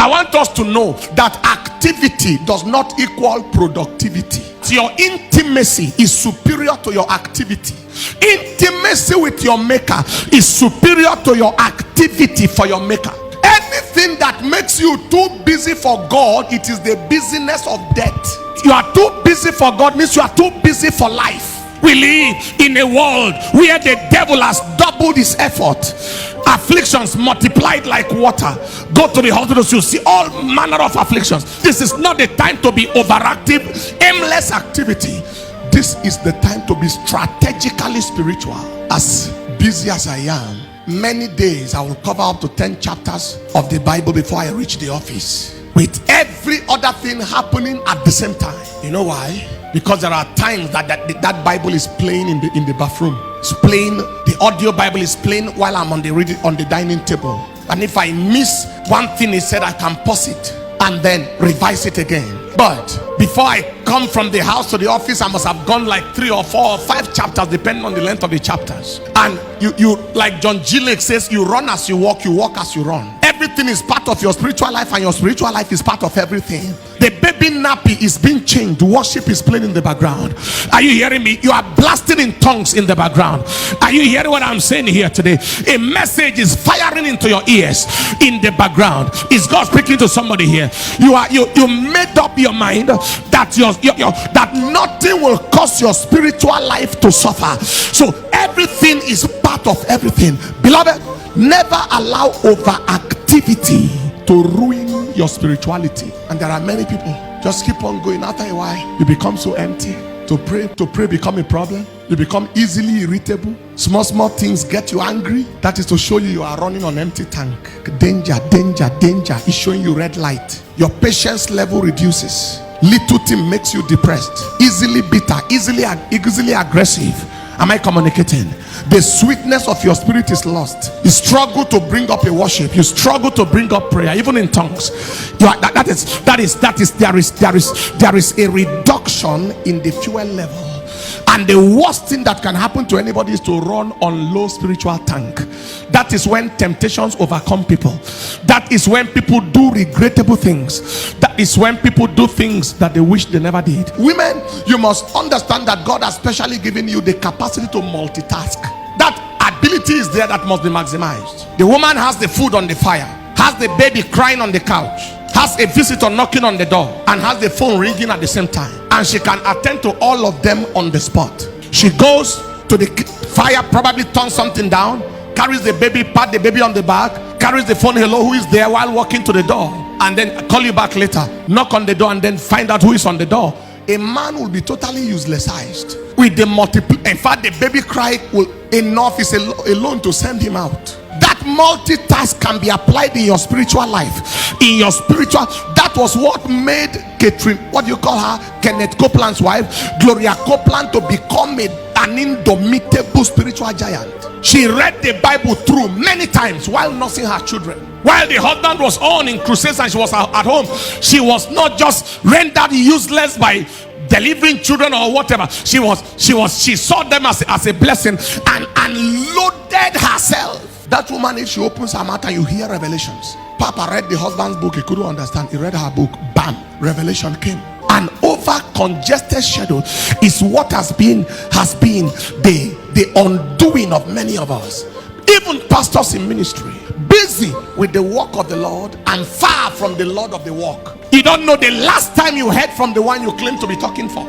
I want us to know that activity does not equal productivity. Your intimacy is superior to your activity. Intimacy with your maker is superior to your activity for your maker. Anything that makes you too busy for God, it is the busyness of death. You are too busy for God means you are too busy for life. We live in a world where the devil has doubled his effort. Afflictions multiplied like water. Go to the hospitals, you see all manner of afflictions. This is not the time to be overactive, aimless activity. This is the time to be strategically spiritual. As busy as I am, many days I will cover up to 10 chapters of the Bible before I reach the office, with every other thing happening at the same time. You know why? Because there are times that Bible is playing in the bathroom. It's playing, the audio Bible is playing while I'm on the dining table. And if I miss one thing he said, I can pause it and then revise it again. But before I come from the house to the office, I must have gone like 3 or 4 or 5 chapters, depending on the length of the chapters. And you like John G. Lake says, you run as you walk as you run. Everything is part of your spiritual life, and your spiritual life is part of everything. The baby nappy is being changed. Worship is playing in the background. Are you hearing me? You are blasting in tongues in the background. Are you hearing what I'm saying here today? A message is firing into your ears in the background. Is God speaking to somebody here? You made up your mind that that nothing will cause your spiritual life to suffer. So everything is part of everything. Beloved, never allow overactivity to ruin your spirituality. And there are many people just keep on going. After a while, you become so empty. To pray become a problem. You become easily irritable. Small things get you angry. That is to show you are running on empty tank. Danger. It's showing you red light. Your patience level reduces. Little thing makes you depressed, easily bitter, easily aggressive. Am I communicating? The sweetness of your spirit is lost. You struggle to bring up a worship. You struggle to bring up prayer, even in tongues. There is a reduction in the fuel level. And the worst thing that can happen to anybody is to run on low spiritual tank. That is when temptations overcome people. That is when people do regrettable things. That is when people do things that they wish they never did. Women, you must understand that God has specially given you the capacity to multitask. That ability is there that must be maximized. The woman has the food on the fire, has the baby crying on the couch, has a visitor knocking on the door, and has the phone ringing at the same time, and she can attend to all of them on the spot. She goes to the fire, probably turns something down, carries the baby, pat the baby on the back, carries the phone, hello, who is there, while walking to the door, and then call you back later, knock on the door, and then find out who is on the door. A man will be totally uselessized with the multiple. In fact, the baby cry will enough is alone to send him out. That multitask can be applied in your spiritual life. In your spiritual, that was what made Catherine, what do you call her, Kenneth Copeland's wife, Gloria Copeland, to become an indomitable spiritual giant. She read the Bible through many times while nursing her children. While the husband was on in crusades and she was at home, she was not just rendered useless by delivering children or whatever. She saw them as a blessing and loaded herself. That woman, if she opens her mouth and you hear revelations. Papa read the husband's book, he couldn't understand. He read her book, bam, revelation came. An over congested schedule is what has been the undoing of many of us. Even pastors in ministry, busy with the work of the Lord and far from the Lord of the work. You don't know the last time you heard from the one you claim to be talking for.